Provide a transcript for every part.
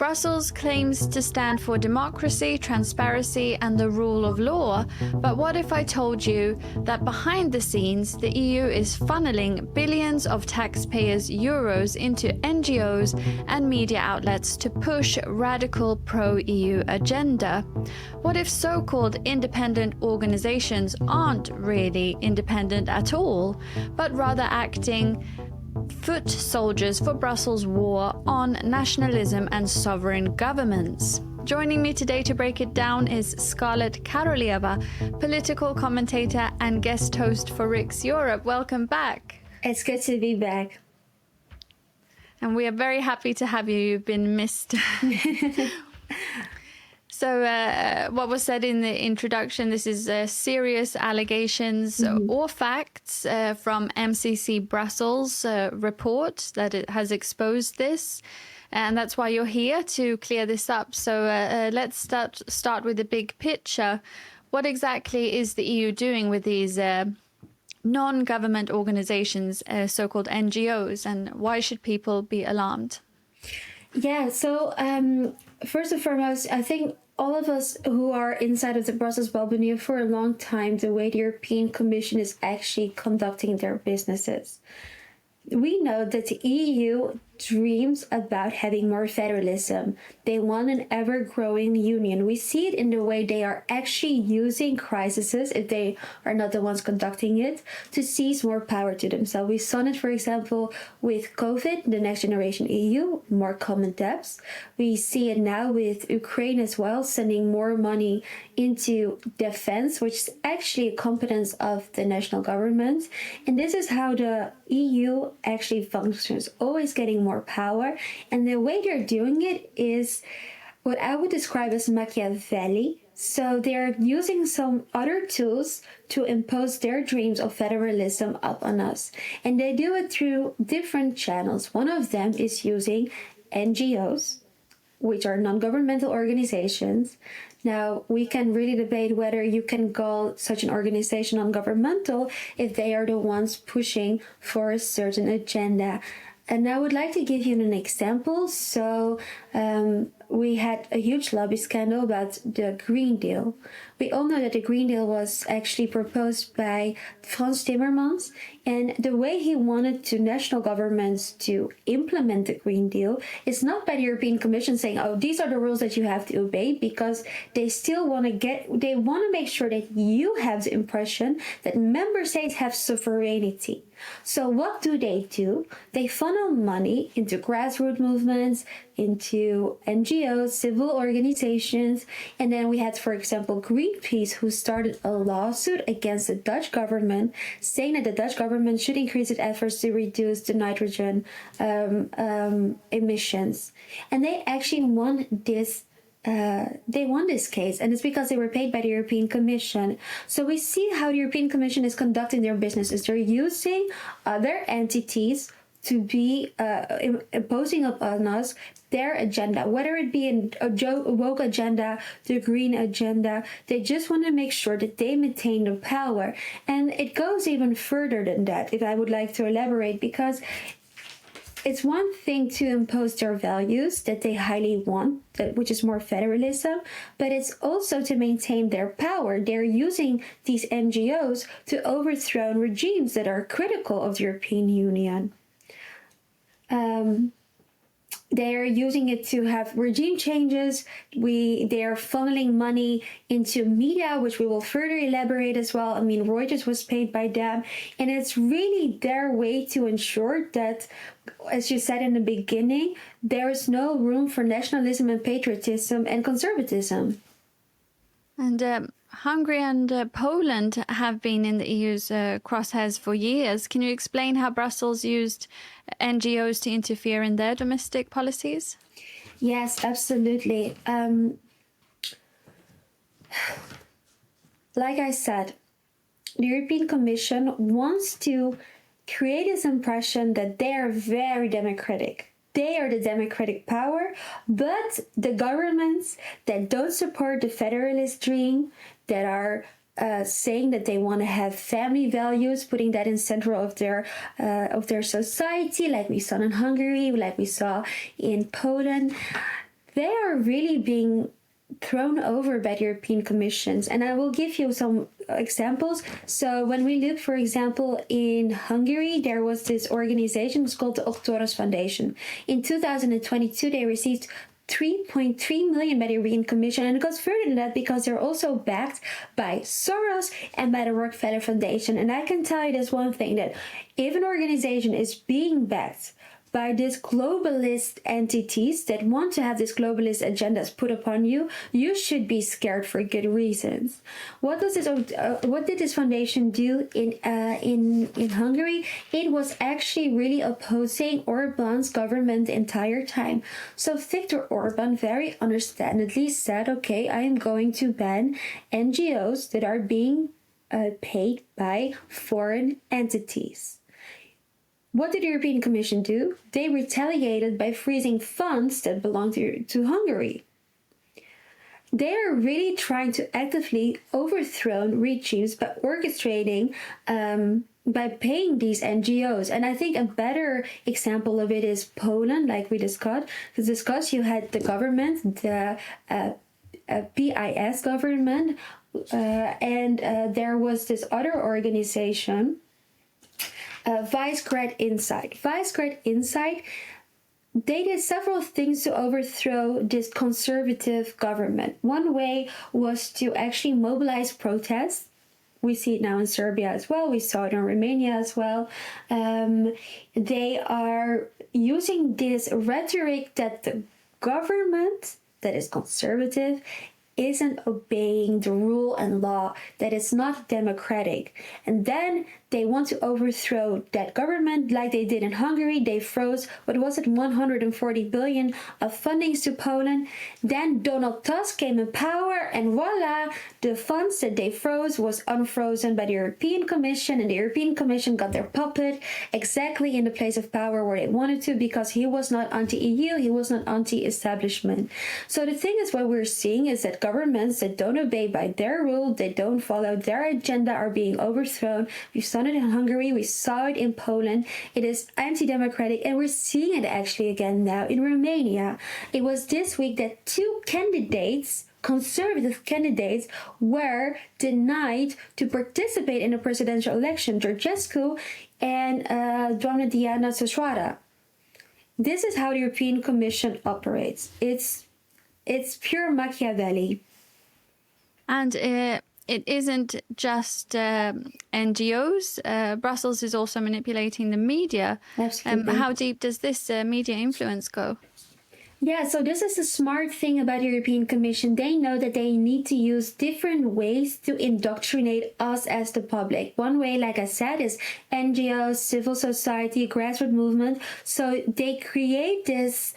Brussels claims to stand for democracy, transparency, and the rule of law. But what if I told you that behind the scenes, the EU is funneling billions of taxpayers' euros into NGOs and media outlets to push radical pro-EU agenda? What if so-called independent organizations aren't really independent at all, but rather acting foot soldiers for Brussels' war on nationalism and sovereign governments? Joining me today to break it down is Scarlett Karoleva, political commentator and guest host for Riks Europe. Welcome back. It's good to be back. And we are very happy to have you. You've been missed. So what was said in the introduction, this is serious allegations or facts from MCC Brussels report that it has exposed this. And that's why you're here, to clear this up. So let's start with the big picture. What exactly is the EU doing with these non-government organizations, so-called NGOs, and why should people be alarmed? Yeah, so first and foremost, I think all of us who are inside of the Brussels bubble knew for a long time the way the European Commission is actually conducting their businesses. We know that the EU dreams about having more federalism. They want an ever-growing union. We see it in the way they are actually using crises, if they are not the ones conducting it, to seize more power to themselves. We saw it, for example, with COVID, the next generation EU, more common debts. We see it now with Ukraine as well, sending more money into defense, which is actually a competence of the national government. And this is how the EU actually functions, always getting more power. And the way they're doing it is what I would describe as Machiavellian. So they're using some other tools to impose their dreams of federalism up on us. And they do it through different channels. One of them is using NGOs, which are non-governmental organizations. Now, we can really debate whether you can call such an organization non-governmental if they are the ones pushing for a certain agenda. And I would like to give you an example. So we had a huge lobby scandal about the Green Deal. We all know that the Green Deal was actually proposed by Frans Timmermans. And the way he wanted to national governments to implement the Green Deal is not by the European Commission saying, oh, these are the rules that you have to obey, because they still want to make sure that you have the impression that member states have sovereignty. So what do? They funnel money into grassroots movements, into NGOs, civil organizations. And then we had, for example, Greenpeace, who started a lawsuit against the Dutch government, saying that the Dutch government should increase its efforts to reduce the nitrogen emissions. And they actually won this. They won this case, and it's because they were paid by the European Commission. So we see how the European Commission is conducting their businesses. They're using other entities to be imposing upon us their agenda, whether it be a woke agenda, the green agenda. They just want to make sure that they maintain the power. And it goes even further than that, if I would like to elaborate, because it's one thing to impose their values that they highly want, which is more federalism, but it's also to maintain their power. They're using these NGOs to overthrow regimes that are critical of the European Union. They're using it to have regime changes. They're funneling money into media, which we will further elaborate as well. I mean, Reuters was paid by them. And it's really their way to ensure that, as you said in the beginning, there is no room for nationalism and patriotism and conservatism. And Hungary and Poland have been in the EU's crosshairs for years. Can you explain how Brussels used NGOs to interfere in their domestic policies? Yes, absolutely. Like I said, the European Commission wants to create this impression that they are very democratic. They are the democratic power, but the governments that don't support the federalist dream, that are saying that they want to have family values, putting that in central of their society, like we saw in Hungary, like we saw in Poland, they are really being thrown over by the European Commissions. And I will give you some examples. So when we look, for example, in Hungary, there was this organization, it's called the Octoros Foundation. In 2022, they received 3.3 million by the European Commission, and it goes further than that because they're also backed by Soros and by the Rockefeller Foundation. And I can tell you this one thing, that if an organization is being backed by these globalist entities that want to have these globalist agendas put upon you, you should be scared for good reasons. What did this foundation do in Hungary? It was actually really opposing Orban's government the entire time. So Viktor Orban very understandably said, okay, I am going to ban NGOs that are being paid by foreign entities. What did the European Commission do? They retaliated by freezing funds that belong to Hungary. They are really trying to actively overthrow regimes by orchestrating, by paying these NGOs. And I think a better example of it is Poland, like we discussed. You had the government, the PIS government, and there was this other organization, Visegrad Insight. Visegrad Insight, they did several things to overthrow this conservative government. One way was to actually mobilize protests. We see it now in Serbia as well. We saw it in Romania as well. They are using this rhetoric that the government that is conservative isn't obeying the rule and law, that it's not democratic. And then they want to overthrow that government like they did in Hungary. They froze, 140 billion of fundings to Poland. Then Donald Tusk came in power, and voila, the funds that they froze was unfrozen by the European Commission, and the European Commission got their puppet exactly in the place of power where they wanted to, because he was not anti-EU, he was not anti-establishment. So the thing is, what we're seeing is that governments that don't obey by their rule, they don't follow their agenda, are being overthrown. We've seen it in Hungary, we saw it in Poland. It is anti-democratic, and we're seeing it actually again now in Romania. It was this week that two candidates, conservative candidates, were denied to participate in the presidential election, Georgescu and Doamna Diana Săsoara. This is how the European Commission operates. It's pure Machiavelli. And it isn't just NGOs. Brussels is also manipulating the media. Absolutely. How deep does this media influence go? Yeah, so this is the smart thing about the European Commission. They know that they need to use different ways to indoctrinate us as the public. One way, like I said, is NGOs, civil society, grassroots movement. So they create this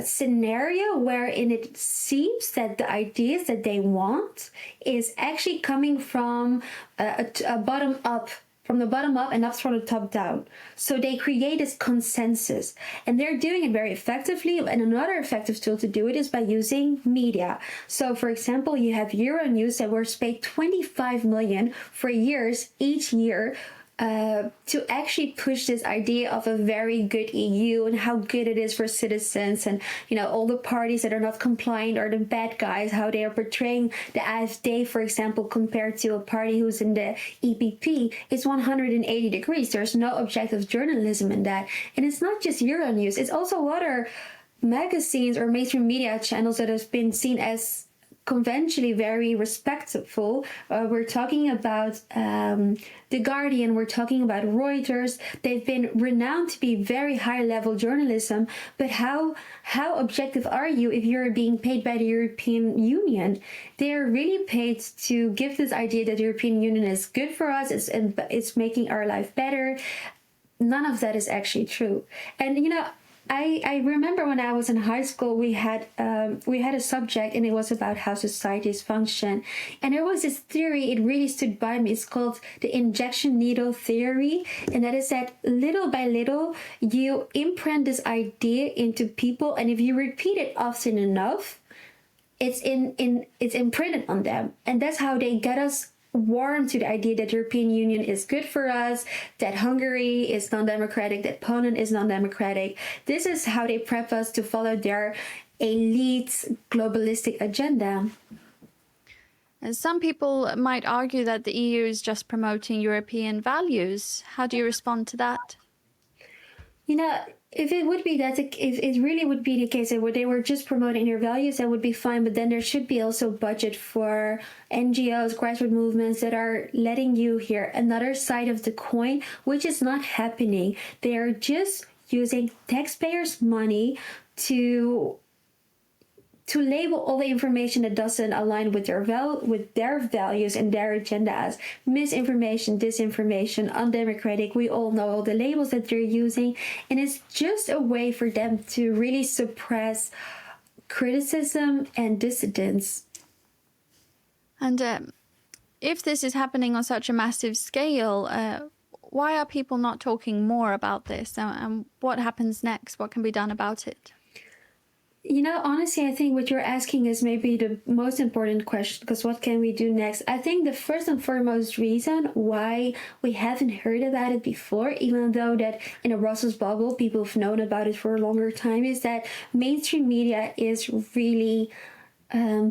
scenario wherein it seems that the ideas that they want is actually coming from a bottom up, from the bottom up, and not from the top down. So they create this consensus, and they're doing it very effectively. And another effective tool to do it is by using media. So for example, you have Euronews that was paid 25 million for years, each year, to actually push this idea of a very good EU and how good it is for citizens, and all the parties that are not compliant are the bad guys, how they are portraying the AfD, for example, compared to a party who's in the EPP. It's 180 degrees. There's no objective journalism in that. And it's not just Euronews, it's also other magazines or mainstream media channels that have been seen as conventionally very respectful. We're talking about The Guardian, we're talking about Reuters. They've been renowned to be very high-level journalism, but how objective are you if you're being paid by the European Union? They're really paid to give this idea that the European Union is good for us, it's making our life better. None of that is actually true. And I remember when I was in high school, we had a subject, and it was about how societies function. And there was this theory, it really stood by me. It's called the injection needle theory. And that is that little by little, you imprint this idea into people. And if you repeat it often enough, it's imprinted on them. And that's how they get us warm to the idea that the European Union is good for us, that Hungary is non-democratic, that Poland is non-democratic. This is how they prep us to follow their elite globalistic agenda. And some people might argue that the EU is just promoting European values. How do you respond to that? You know, if it would be that, if it really would be the case that they were just promoting their values, that would be fine. But then there should be also budget for NGOs, grassroots movements that are letting you hear another side of the coin, which is not happening. They are just using taxpayers' money to label all the information that doesn't align with their values and their agenda as misinformation, disinformation, undemocratic. We all know all the labels that they're using, and it's just a way for them to really suppress criticism and dissidence. And if this is happening on such a massive scale, why are people not talking more about this? And what happens next? What can be done about it? You know, honestly, I think what you're asking is maybe the most important question, because what can we do next? I think the first and foremost reason why we haven't heard about it before, even though that in a Brussels bubble, people have known about it for a longer time, is that mainstream media is really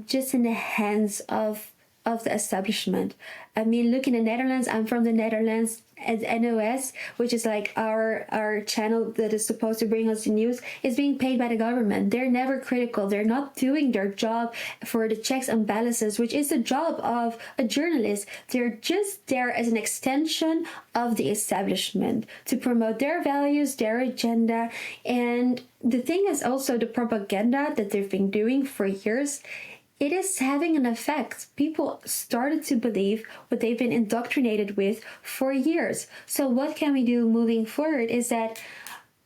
just in the hands of the establishment. I mean, look in the Netherlands. I'm from the Netherlands. As NOS, which is like our channel that is supposed to bring us the news, is being paid by the government. They're never critical. They're not doing their job for the checks and balances, which is the job of a journalist. They're just there as an extension of the establishment to promote their values, their agenda. And the thing is also the propaganda that they've been doing for years. It is having an effect. People started to believe what they've been indoctrinated with for years. So what can we do moving forward is that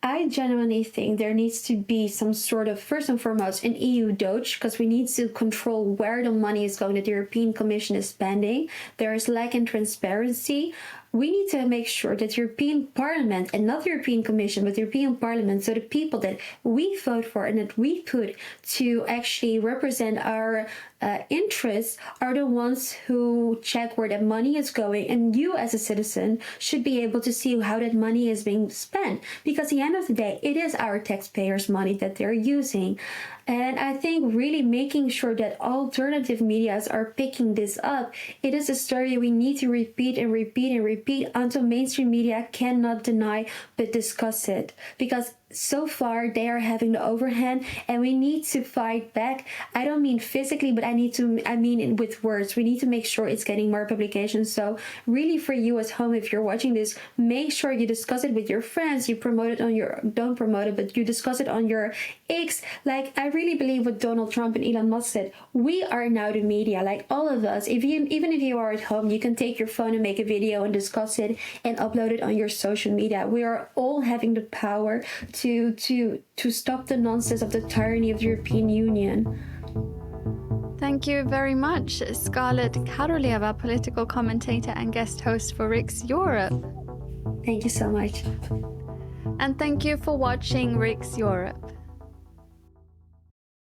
I genuinely think there needs to be some sort of, first and foremost, an EU doge, because we need to control where the money is going that the European Commission is spending. There is lack in transparency. We need to make sure that European Parliament, and not the European Commission, but the European Parliament, so the people that we vote for and that we put to actually represent our interests, are the ones who check where that money is going. And you as a citizen should be able to see how that money is being spent, because at the end of the day, it is our taxpayers' money that they're using. And I think really making sure that alternative medias are picking this up, it is a story we need to repeat and repeat and repeat until mainstream media cannot deny but discuss it. Because so far they are having the overhand, and we need to fight back. I don't mean physically, but I mean with words. We need to make sure it's getting more publications. So really, for you at home, if you're watching this, make sure you discuss it with your friends. You promote it on your, don't promote it, but you discuss it on your X. Like, I really believe what Donald Trump and Elon Musk said. We are now the media, like all of us. Even if you are at home, you can take your phone and make a video and discuss it and upload it on your social media. We are all having the power to stop the nonsense of the tyranny of the European Union. Thank you very much, Scarlett Karoleva, political commentator and guest host for Riks Europe. Thank you so much. And thank you for watching Riks Europe.